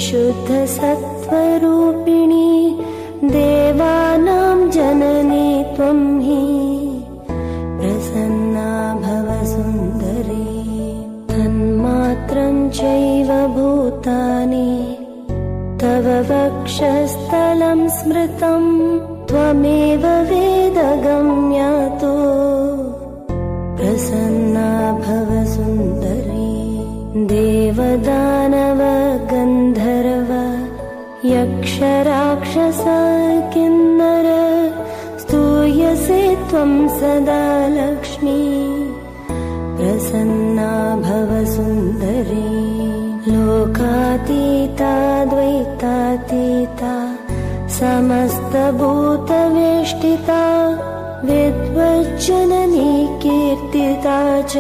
विशुद्धसत्त्वरूपिणी देवानां जननी त्वं हि प्रसन्ना भव सुन्दरी। तन्मात्रं चैव भूतानि तव वक्षस्थलं स्मृतं त्वमेव वेदगम्यातो प्रसन्ना भव सुन्दरी। देवदानव गन्धर्व यक्षराक्षस किन्नर स्तूयसे त्वं सदा लक्ष्मी प्रसन्ना भव सुन्दरी। लोकातीता द्वैतातीता समस्तभूतवेष्टिता विद्वज्जननी कीर्तिता च